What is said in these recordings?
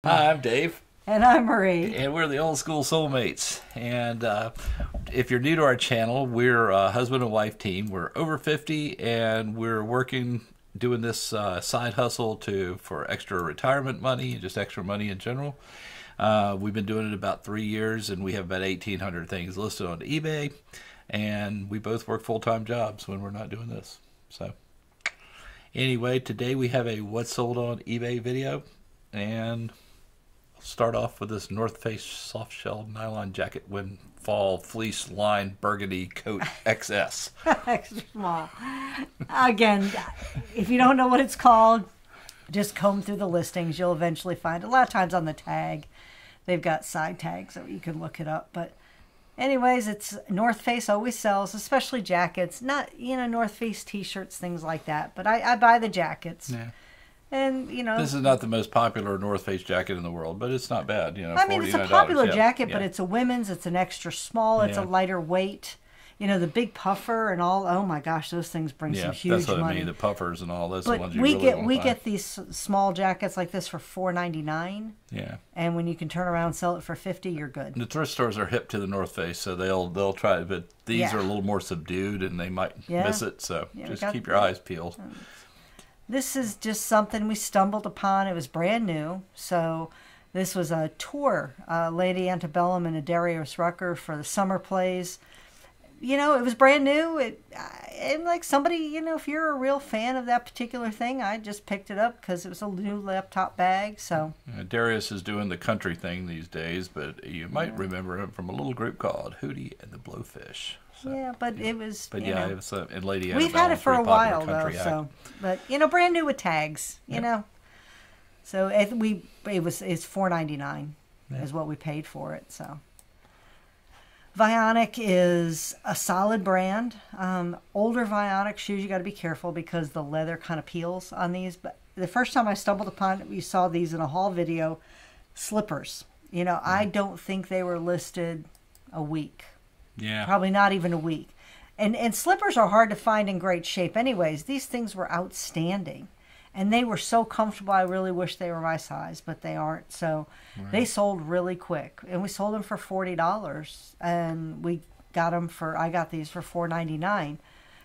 Hi, I'm Dave. And I'm Marie. And we're the old school soulmates. And if you're new to our channel, we're a husband and wife team. We're over 50 and we're working, doing this side hustle for extra retirement money and just extra money in general. We've been doing it about 3 years and we have about 1,800 things listed on eBay. And we both work full-time jobs when we're not doing this. So anyway, today we have a What's Sold on eBay video. And I'll start off with this North Face soft shell nylon jacket windfall fleece line burgundy coat XS. Extra small. Again, if you don't know what it's called, just comb through the listings. You'll eventually find. A lot of times on the tag, they've got side tags so you can look it up. But anyways, it's North Face always sells, especially jackets. Not, North Face t-shirts, things like that. But I buy the jackets. Yeah. And, this is not the most popular North Face jacket in the world, but it's not bad. I mean, it's a popular jacket, but it's a women's. It's an extra small. It's a lighter weight. The big puffer and all. Oh my gosh, those things bring some huge money. That's what I mean. The puffers and all those. But the ones you we get these small jackets like this for $4.99. Yeah. And when you can turn around and sell it for $50, you're good. And the thrift stores are hip to the North Face, so they'll try it. But these are a little more subdued, and they might miss it. So just keep your eyes peeled. This is just something we stumbled upon. It was brand new. So this was a tour, Lady Antebellum and a Darius Rucker for the summer plays. It was brand new. And like somebody, if you're a real fan of that particular thing, I just picked it up because it was a new laptop bag. So Darius is doing the country thing these days, but you might remember him from a little group called Hootie and the Blowfish. So, it was. But it was and Lady. We've had it for a while though, so but brand new with tags, So it's $4.99 is what we paid for it. So Vionic is a solid brand. Older Vionic shoes, you got to be careful because the leather kind of peels on these. But the first time I stumbled upon it, we saw these in a haul video. Slippers. I don't think they were listed a week. Yeah. Probably not even a week. And slippers are hard to find in great shape anyways. These things were outstanding. And they were so comfortable, I really wish they were my size, but they aren't. So they sold really quick. And we sold them for $40. And I got these for $4.99.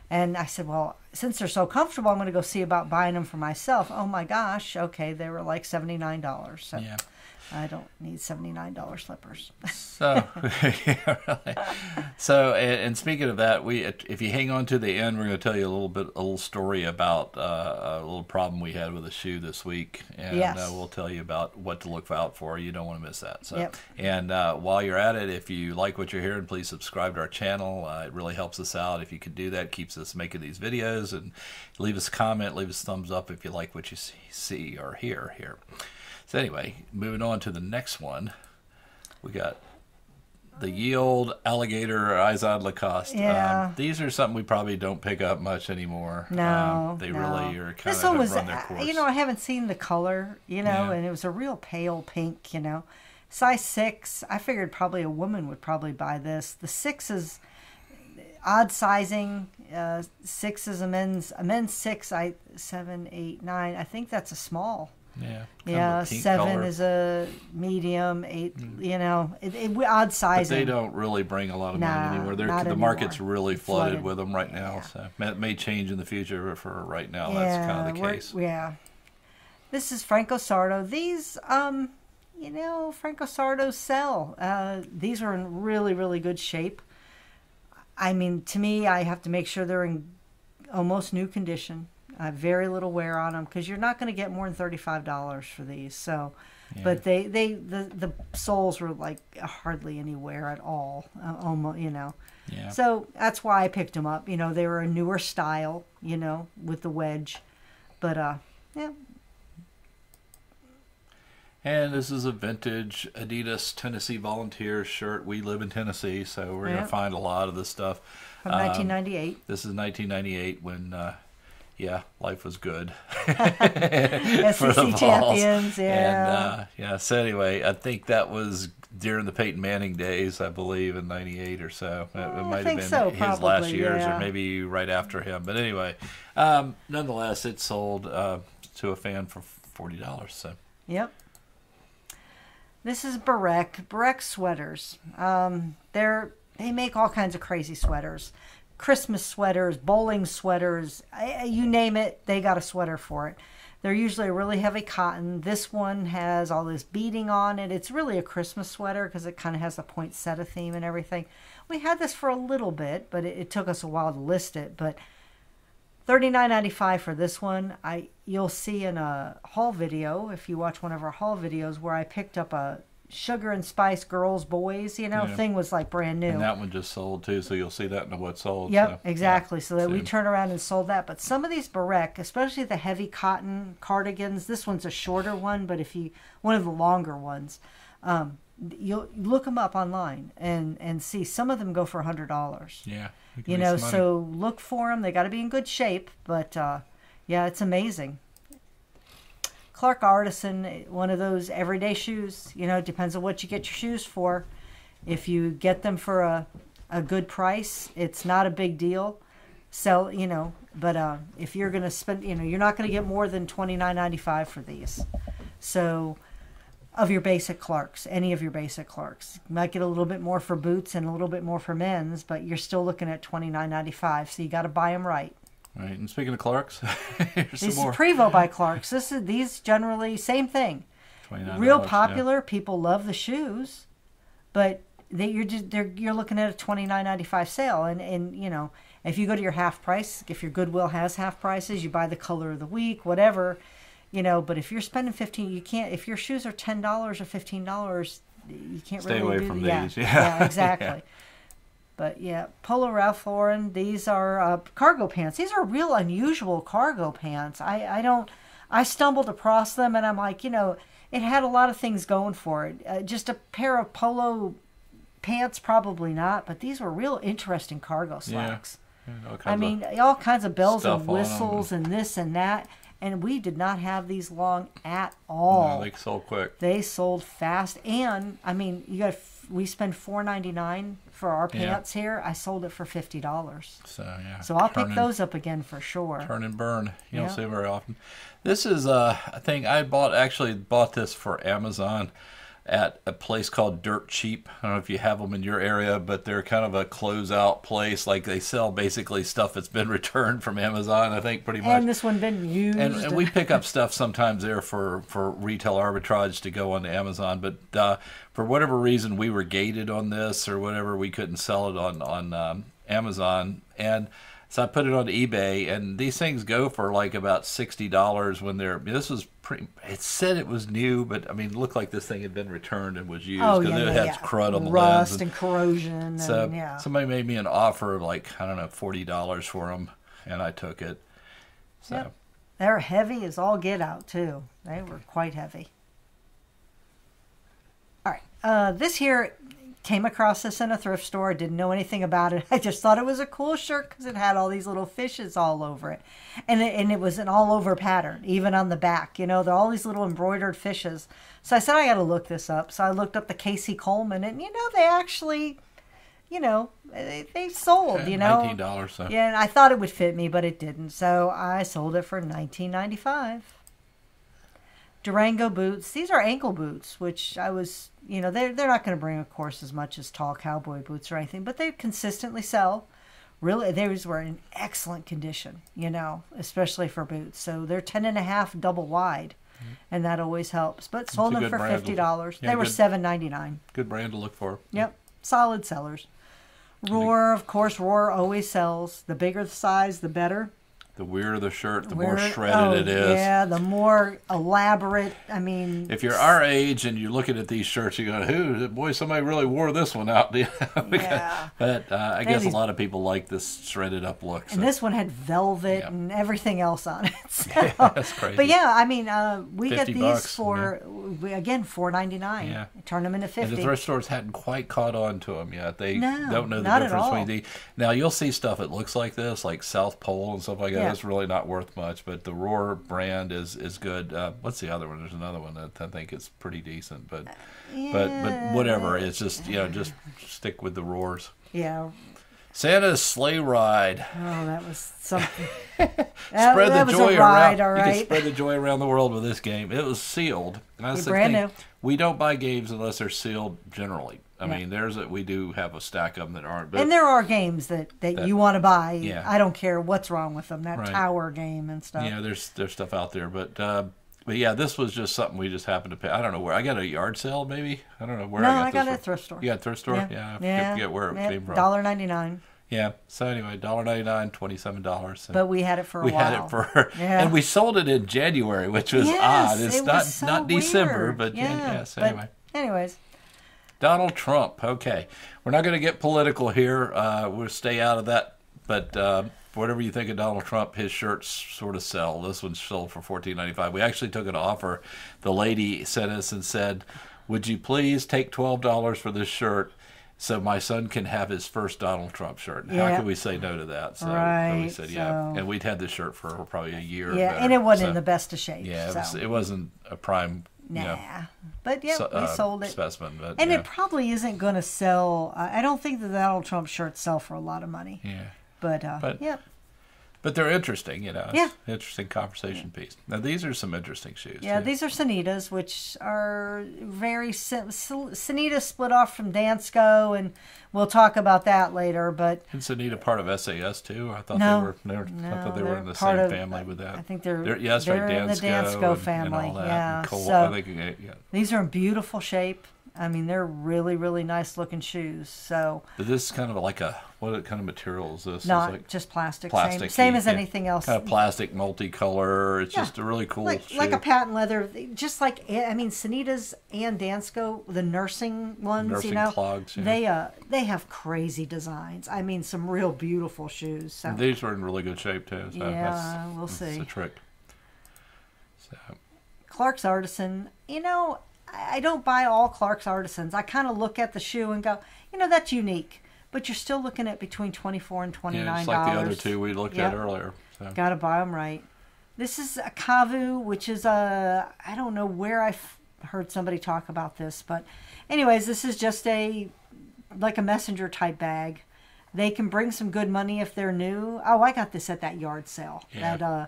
And I said, well, since they're so comfortable, I'm going to go see about buying them for myself. Oh my gosh, okay, they were like $79. So I don't need $79 slippers. So, really. So, and speaking of that, if you hang on to the end, we're going to tell you a little story about a little problem we had with a shoe this week, and we'll tell you about what to look out for. You don't want to miss that. So, and while you're at it, if you like what you're hearing, please subscribe to our channel. It really helps us out. If you could do that, keeps us making these videos, and leave us a comment, leave us a thumbs up if you like what you see or hear here. So anyway, moving on to the next one, we got the ye old alligator Izod Lacoste. Yeah. These are something we probably don't pick up much anymore. No, they really are kind this of one was, run their course. I haven't seen the color, and it was a real pale pink, Size 6. I figured probably a woman would probably buy this. The 6 is odd sizing. 6 is a men's 6. 7, 8, 9. I think that's a small. Yeah. 7 color. Is a medium. 8, odd sizing. But they don't really bring a lot of money anymore. The market's really flooded with them right now. So it may change in the future, but for right now, that's kind of the case. This is Franco Sarto. These, Franco Sartos sell. These are in really, really good shape. I mean, to me, I have to make sure they're in almost new condition. Very little wear on them because you're not going to get more than $35 for these. So, but the soles were like hardly any wear at all. Almost, Yeah. So that's why I picked them up. They were a newer style. With the wedge, but And this is a vintage Adidas Tennessee Volunteers shirt. We live in Tennessee, so we're going to find a lot of this stuff. From 1998. This is 1998 when, life was good. SEC champions, And, so anyway, I think that was during the Peyton Manning days, I believe, in 98 or so. It might have been his last years or maybe right after him. But anyway, nonetheless, it sold to a fan for $40. So. Yep. This is Barek. Barek sweaters. They make all kinds of crazy sweaters. Christmas sweaters, bowling sweaters, you name it, they got a sweater for it. They're usually a really heavy cotton. This one has all this beading on it. It's really a Christmas sweater because it kind of has the poinsettia theme and everything. We had this for a little bit, but it took us a while to list it. But $39.95 for this one. You'll see in a haul video, if you watch one of our haul videos, where I picked up a Sugar and Spice Girls Boys, thing was like brand new. And that one just sold too, so you'll see that in the what sold. Yep, so, exactly. Yeah, so that we turned around and sold that. But some of these Barek, especially the heavy cotton cardigans, this one's a shorter one, but one of the longer ones, you'll look them up online and see some of them go for $100. Yeah. So look for them. They got to be in good shape, but yeah, it's amazing. Clark Artisan, one of those everyday shoes. It depends on what you get your shoes for. If you get them for a good price, it's not a big deal. But if you're going to spend, you're not going to get more than $29.95 for these. So, of your basic Clarks, any of your basic Clarks. You might get a little bit more for boots and a little bit more for men's, but you're still looking at $29.95. So you got to buy them right. Right, and speaking of Clarks, here's This some is more. Prevost by Clarks. These generally same thing. Real popular. Yeah. People love the shoes, but you're looking at a $29.95 sale, and if you go to your half price, if your Goodwill has half prices, you buy the color of the week, whatever, But if you're spending $15, you can't. If your shoes are $10 or $15, you can't Stay really away from these. Yeah, exactly. Yeah. But yeah, Polo Ralph Lauren. These are cargo pants. These are real unusual cargo pants. I stumbled across them and I'm like, it had a lot of things going for it. Just a pair of polo pants, probably not. But these were real interesting cargo slacks. Yeah, all kinds of bells and stuff on whistles and this and that. And we did not have these long at all. No, they sold quick. They sold fast, and we spend $4.99 for our pants here. I sold it for $50. So yeah. So I'll pick those up again for sure. Turn and burn. You don't see them very often. This is a thing I bought this for Amazon at a place called Dirt Cheap. I don't know if you have them in your area, but they're kind of a closeout place. Like they sell basically stuff that's been returned from Amazon, I think, pretty much. And this one been used. And we pick up stuff sometimes there for retail arbitrage to go on Amazon. But for whatever reason, we were gated on this or whatever. We couldn't sell it on Amazon. And so I put it on eBay, and these things go for like about $60 when this was pretty. It said it was new, but it looked like this thing had been returned and was used because it had crud on the rust lens and corrosion. So somebody made me an offer of $40 for them, and I took it. So yep. They're heavy as all get out too. They were quite heavy. All right, this here. Came across this in a thrift store, didn't know anything about it. I just thought it was a cool shirt because it had all these little fishes all over it. And it was an all-over pattern, even on the back. There are all these little embroidered fishes. So I said, I got to look this up. So I looked up the Casey Coleman, and, they actually, they sold, $19, so. Yeah, and I thought it would fit me, but it didn't. So I sold it for $19.95. Durango boots. These are ankle boots, which I was, they're not going to bring, of course, as much as tall cowboy boots or anything, but they consistently sell. Really, these were in excellent condition, especially for boots. So they're 10.5 double wide, and that always helps. But sold them for $50. They were $7.99. Good brand to look for. Yep, solid sellers. Roar, of course, Roar always sells. The bigger the size, the better. The weirder the shirt, the more shredded it is. Yeah, the more elaborate. If you're our age and you're looking at these shirts, you go, boy, somebody really wore this one out. Yeah. But I guess a lot of people like this shredded up look. So. And this one had velvet and everything else on it. So. Yeah, that's crazy. But yeah, we get these for, again, $4.99. Yeah. Turn them into $50. And the thrift stores hadn't quite caught on to them yet. They don't know the not difference at all. between Now, you'll see stuff that looks like this, like South Pole and stuff like that. It's really not worth much, but the Roar brand is good. What's the other one? There's another one that I think is pretty decent, but whatever. It's just just stick with the Roars. Yeah, Santa's sleigh ride. Oh, that was something. Spread that the was joy a ride, around. all You can right. spread the joy around the world with this game. It was sealed. That's the brand thing. new. We don't buy games unless they're sealed. Generally, I Yeah. mean, we do have a stack of them that aren't. But And there are games that you want to buy. Yeah. I don't care what's wrong with them. That Right. tower game and stuff. yeah, there's stuff out there, but yeah, this was just something we just happened to pay. I don't know where. I got a yard sale, maybe. I don't know where. No, I got it this at a thrift store. You got a thrift store? Yeah. I forget where it came from. $1.99. Yeah. So anyway, $1.99, $27. But we had it for a while. We had it for, and we sold it in January, which was odd. It's it was so not December, weird. but yes. But Anyway, anyways, Donald Trump. Okay, we're not going to get political here. We'll stay out of that. But whatever you think of Donald Trump, his shirts sort of sell. This one's sold for $14.95. We actually took an offer. The lady sent us and said, "Would you please take $12 for this shirt?" So my son can have his first Donald Trump shirt. Yeah. How can we say no to that? So Right, we said, yeah. so- And we'd had this shirt for probably a year. or yeah, better. and it wasn't So, in the best of shape. Yeah, so. it wasn't a prime, Nah. But yeah, we sold it. specimen. But, And yeah. it probably isn't going to sell. I don't think the Donald Trump shirts sell for a lot of money. Yeah. But yeah. But they're interesting, you know. Yeah. It's an interesting conversation piece. Now, these are some interesting shoes. Yeah, too. these are Sanitas, which are very Sanita split off from Dansko, and we'll talk about that later. But Isn't Sanita part of SAS too? I thought No. they were. I thought they were they're in the part same of- family with that. I think they're yeah, that's right. they're in the Dansko and family. all that. Yeah, And Cole, so I think, yeah. these are in beautiful shape. I mean, they're really, really nice looking shoes. So But this is kind of like what kind of material is this? not It's like just plastic. plastic. Same as anything else. Kind of plastic, multicolor. It's Yeah. just a really cool shoe. like a patent leather, just like I mean, Sanitas and Dansko, the nursing ones, Nursing clogs, they have crazy designs. I mean, some real beautiful shoes. So And these were in really good shape too. So yeah, we'll that's see. the trick. So Clark's Artisan, I don't buy all Clark's Artisans. I kind of look at the shoe and go, that's unique. But you're still looking at between $24 and $29. yeah, it's like the other two we looked at earlier. So. Got to buy them right. This is a Kavu, which is I don't know where I've heard somebody talk about this, but anyways, this is just like a messenger type bag. They can bring some good money if they're new. Oh, I got this at that yard sale, Yeah.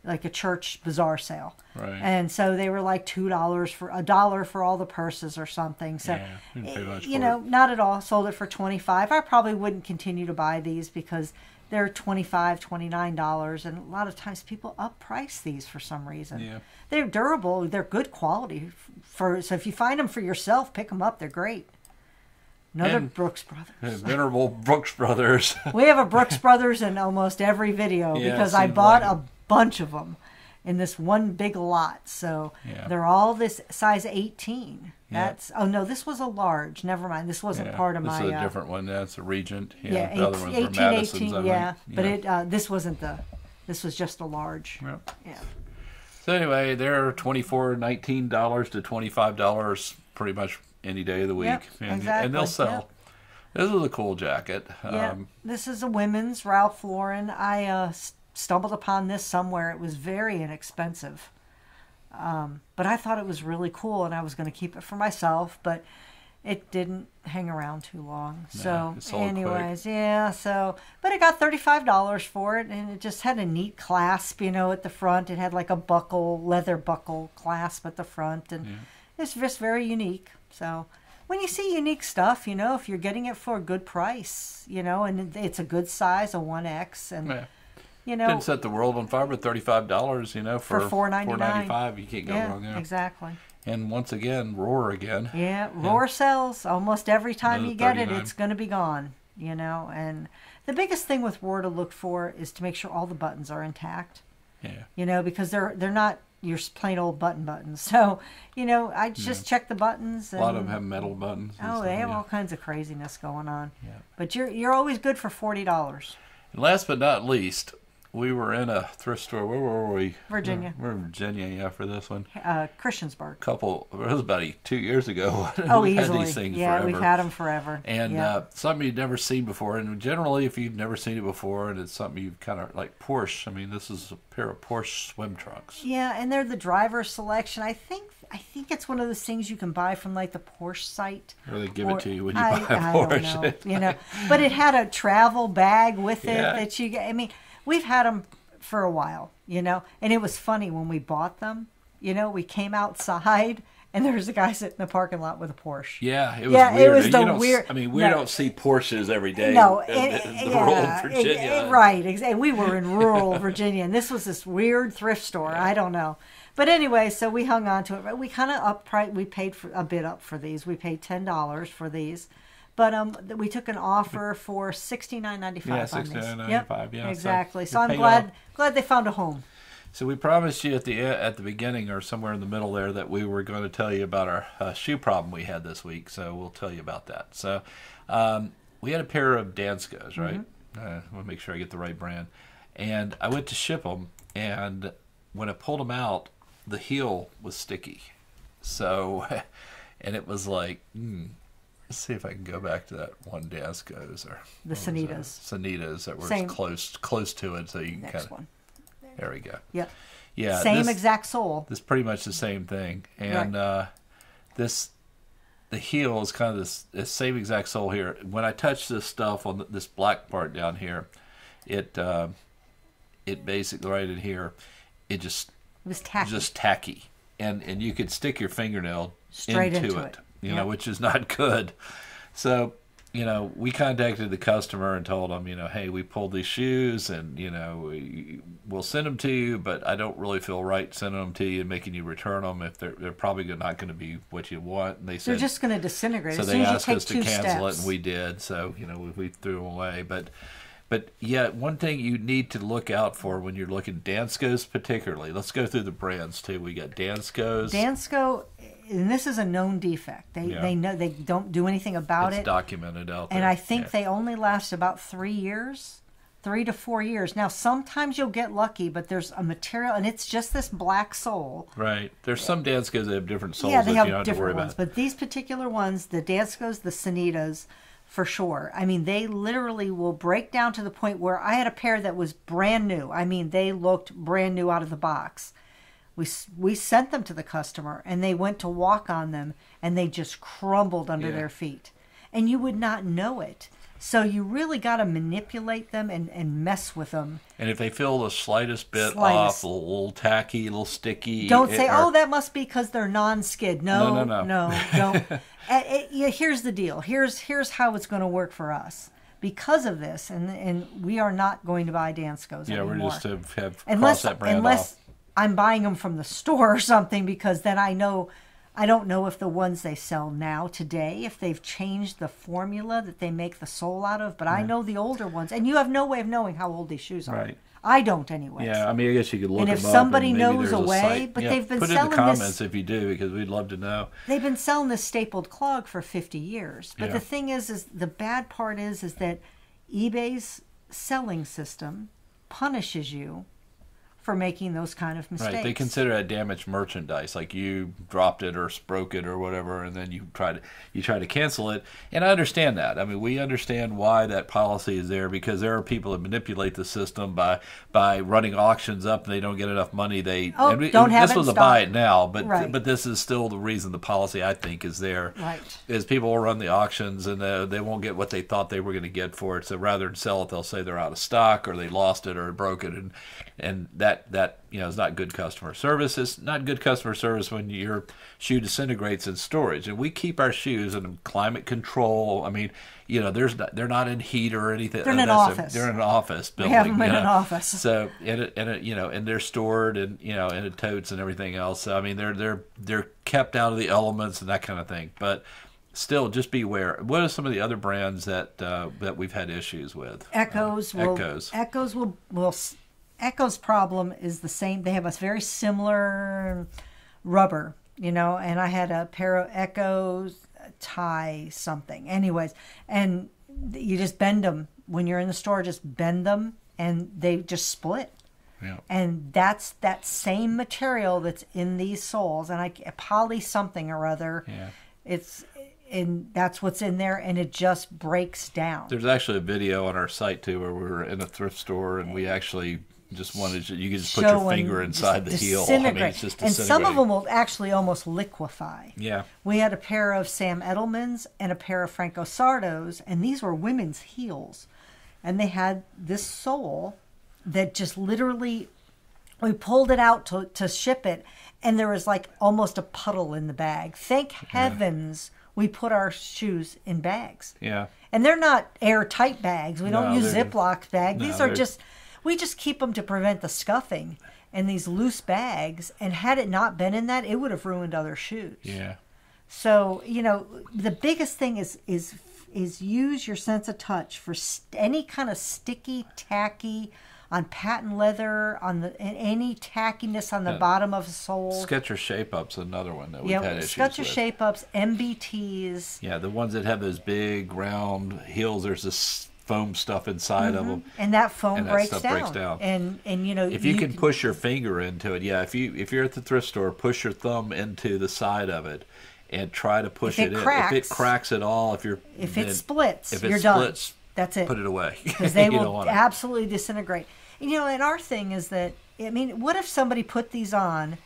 like a church bazaar sale. Right. And so they were like $2 for all the purses or something. So, Yeah, didn't pay much for not at all. Sold it for $25. I probably wouldn't continue to buy these because they're $25, $29, and a lot of times people upprice these for some reason. Yeah. They're durable. They're good quality. So if you find them for yourself, pick them up. They're great. Another And- Brooks Brothers. Venerable Brooks Brothers. We have a Brooks Brothers in almost every video Yeah, because it I seems bought like a bunch of them in this one big lot. So Yeah. they're all this size 18. Yeah. This was a large. Never mind. This wasn't part of this my. is a different one. That's a Regent. Yeah, the other ones were 18, Madison's. 18. I think. Yeah, but this wasn't this was just a large. Yeah. Yeah. So anyway, they're $19 to $25 pretty much any day of the week, Yep, and exactly, they'll sell. yep. This is a cool jacket. Yeah, this is a women's Ralph Lauren. I stumbled upon this somewhere. It was very inexpensive, but I thought it was really cool, and I was going to keep it for myself. But it didn't hang around too long. So, it sold anyways, yeah. So, but I got $35 for it, and it just had a neat clasp, at the front. It had like a leather buckle clasp at the front, and it's just very unique. So. When you see unique stuff, if you're getting it for a good price, and it's a good size, a 1X, and, Didn't set the world on fire, but $35, for $4.99. you can't go wrong there. Exactly. And once again, Roar again. Yeah, Roar sells almost every time Another you get it. 39. It's going to be gone, and the biggest thing with Roar to look for is to make sure all the buttons are intact, because they're not your plain old buttons. So, I just check the buttons. And, A lot of them have metal buttons. and Oh, stuff, they have yeah. all kinds of craziness going on. Yeah. But you're always good for $40. And last but not least, we were in a thrift store. Where were we? Virginia. We're in Virginia, yeah, for this one. Christiansburg. It was about 2 years ago. Oh, we've easily. had these things yeah, forever. we've had them forever. And something you've never seen before. And generally, if you've never seen it before, and it's something you've kind of like Porsche. I mean, this is a pair of Porsche swim trunks. Yeah, and they're the driver selection. I think it's one of those things you can buy from like the Porsche site. Or they give it to you when you buy a Porsche. Don't know, you know. But it had a travel bag with it Yeah. that you get. I mean, we've had them for a while, you know. And it was funny when we bought them. You know, we came outside and there was a guy sitting in the parking lot with a Porsche. Yeah, it was Yeah, weird. it was You the don't- weird- I mean, we no. don't see Porsches every day No, in the rural Virginia. right. And we were in rural Virginia, and this was this weird thrift store. I don't know, but anyway, so we hung on to it. We kind of we paid for a bit up for these. We paid $10 for these, but we took an offer for $69.95. Yeah, on these. $69.95, yeah, so exactly. So you I'm paid glad they found a home. So we promised you at the beginning or somewhere in the middle there that we were going to tell you about our shoe problem we had this week. So we'll tell you about that. So we had a pair of Danskos, right? I want to make sure I get the right brand. And I went to ship them, and when I pulled them out, the heel was sticky. So, and it was like, let's see if I can go back to that one Danskos or The Sanitas. Sanitas that were Same. close to it, so you can Next kind of. one. There we go. Yep. Yeah. Same exact sole. This is pretty much the same thing, and the heel is kind of this same exact sole here. When I touch this stuff on this black part down here, it basically right in here, it was tacky. just tacky, and you could stick your fingernail Straight into it, it. you know, which is not good. So, you know, we contacted the customer and told them, you know, hey, we pulled these shoes, and you know, we'll send them to you, but I don't really feel right sending them to you and making you return them if they're probably not going to be what you want. And they said They're just going to disintegrate. so as they soon as you asked take us to 2 cancel it, steps. and we did. So, you know, we threw them away. But yeah, one thing you need to look out for when you're looking Danskos particularly. Let's go through the brands too. We got Danskos. Dansko, and this is a known defect. They know they don't do anything about It's it. documented out there. And I think they only last about 3 years, 3 to 4 years. Now, sometimes you'll get lucky, but there's a material, and it's just this black sole. Right. There's some Danskos that have different soles Yeah, they that have you don't have to worry different ones. about. But these particular ones, the Danskos, the Sanitas, for sure. I mean, they literally will break down to the point where I had a pair that was brand new. I mean, they looked brand new out of the box. We sent them to the customer, and they went to walk on them, and they just crumbled under their feet. And you would not know it. So you really got to manipulate them and mess with them. And if they feel the slightest bit off, a little tacky, a little sticky. Don't say, oh, that must be because they're non-skid. No, don't. Here's the deal. Here's how it's going to work for us. Because of this, and we are not going to buy Danskos anymore. We're just to have crossed that brand off. I'm buying them from the store or something, because then I don't know if the ones they sell now today, if they've changed the formula that they make the sole out of, but I know the older ones, and you have no way of knowing how old these shoes are. Right. I don't anyway. Yeah, I mean, I guess you could look And them if up, somebody and maybe knows there's a way, site. but Yeah, they've been put selling in the comments this- if you do, because we'd love to know. They've been selling this stapled clog for 50 years. But Yeah. the thing is the bad part is that eBay's selling system punishes you for making those kind of mistakes. Right, they consider that damaged merchandise, like you dropped it or broke it or whatever, and then you try to cancel it. And I understand that. I mean, we understand why that policy is there, because there are people that manipulate the system by running auctions up, and they don't get enough money. This was a buy it now, but this is still the reason the policy, I think, is there. Right. Is people will run the auctions, and they won't get what they thought they were going to get for it. So rather than sell it, they'll say they're out of stock, or they lost it, or broke it, and that is not good customer service. It's not good customer service when your shoe disintegrates in storage. And we keep our shoes in climate control. I mean, they're not in heat or anything. They're in an office. They're in an office building. We have them in an office. So and they're stored in in totes and everything else. So I mean, they're kept out of the elements and that kind of thing. But still, just beware. What are some of the other brands that we've had issues with? Echo's problem is the same. They have a very similar rubber, and I had a pair of Echo's tie something. Anyways, and you just bend them when you're in the store. Just bend them, and they just split. Yeah. And that's that same material that's in these soles, and poly something or other. Yeah. And that's what's in there, and it just breaks down. There's actually a video on our site too where we were in a thrift store and we actually just wanted you could just put your finger inside the heel. I mean, it's just and some of them will actually almost liquefy. Yeah. We had a pair of Sam Edelmans and a pair of Franco Sardos, and these were women's heels, and they had this sole that just literally, we pulled it out to ship it, and there was like almost a puddle in the bag. Thank heavens we put our shoes in bags. Yeah. And they're not airtight bags. We don't use Ziploc bags. These are just, we just keep them to prevent the scuffing in these loose bags. And had it not been in that, it would have ruined other shoes. Yeah. So, the biggest thing is use your sense of touch for any kind of sticky, tacky, on patent leather, any tackiness on the bottom of a sole. Sketcher shape-up's another one that we've had issues Sketcher with. shape-ups, MBTs. Yeah, the ones that have those big round heels, there's this foam stuff inside of them. And that foam breaks breaks down. down. And if you can push your finger into it, if you're at the thrift store, push your thumb into the side of it and try to push it in. If it cracks at all, if it splits, you're done. That's it. Put it away. Because they will absolutely disintegrate. And our thing is that, what if somebody put these on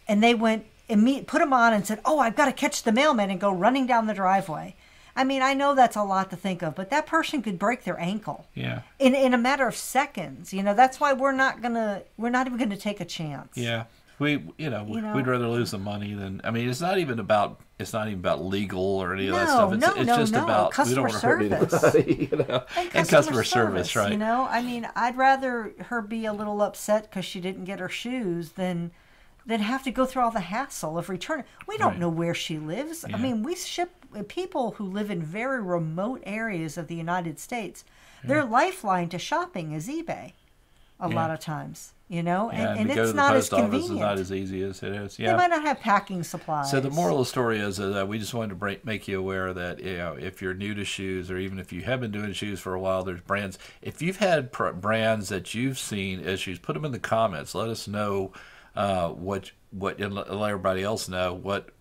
and they went put them on and said, oh, I've got to catch the mailman and go running down the driveway. I know that's a lot to think of, but that person could break their ankle. Yeah. In a matter of seconds. That's why we're not even gonna take a chance. Yeah. We'd rather lose the money than it's not even about legal or any of that stuff. It's just about customer service. And customer service, right? I'd rather her be a little upset because she didn't get her shoes than have to go through all the hassle of returning. We don't know where she lives. Yeah. We ship people who live in very remote areas of the United States. Their lifeline to shopping is eBay. A lot of times. And it's not as convenient. It's not as easy as it is. Yeah. They might not have packing supplies. So the moral of the story is that we just wanted to make you aware that if you're new to shoes, or even if you have been doing shoes for a while, there's brands. If you've had brands that you've seen issues, put them in the comments. Let us know what and let everybody else know what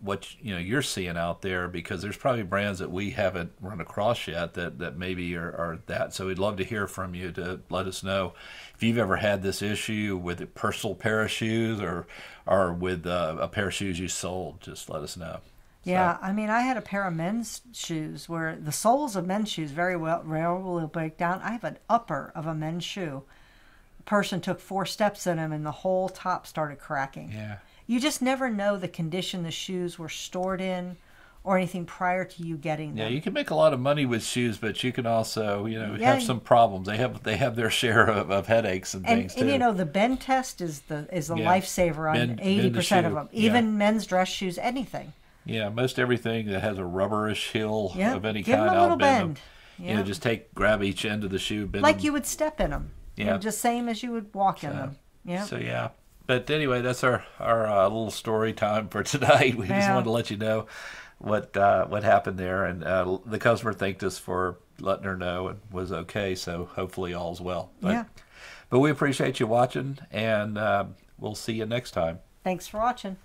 you're seeing out there, because there's probably brands that we haven't run across yet that maybe are that. So we'd love to hear from you to let us know if you've ever had this issue with a personal pair of shoes or with a pair of shoes you sold. Just let us know. Yeah, I had a pair of men's shoes where the soles of men's shoes rarely break down. I have an upper of a men's shoe. A person took 4 steps in them and the whole top started cracking. Yeah. You just never know the condition the shoes were stored in or anything prior to you getting them. Yeah, you can make a lot of money with shoes, but you can also, have some problems. They have their share of headaches and things too. And the bend test is a lifesaver on 80% of them. Even men's dress shoes, anything. Yeah, most everything that has a rubberish heel of any Give kind, them a little bend. Them. Grab each end of the shoe, bend like them. you would step in them. Yeah, just same as you would walk in them. Yeah. So yeah. But anyway, that's our little story time for tonight. We just wanted to let you know what happened there, and the customer thanked us for letting her know and was okay. So hopefully all's well. But we appreciate you watching, and we'll see you next time. Thanks for watching.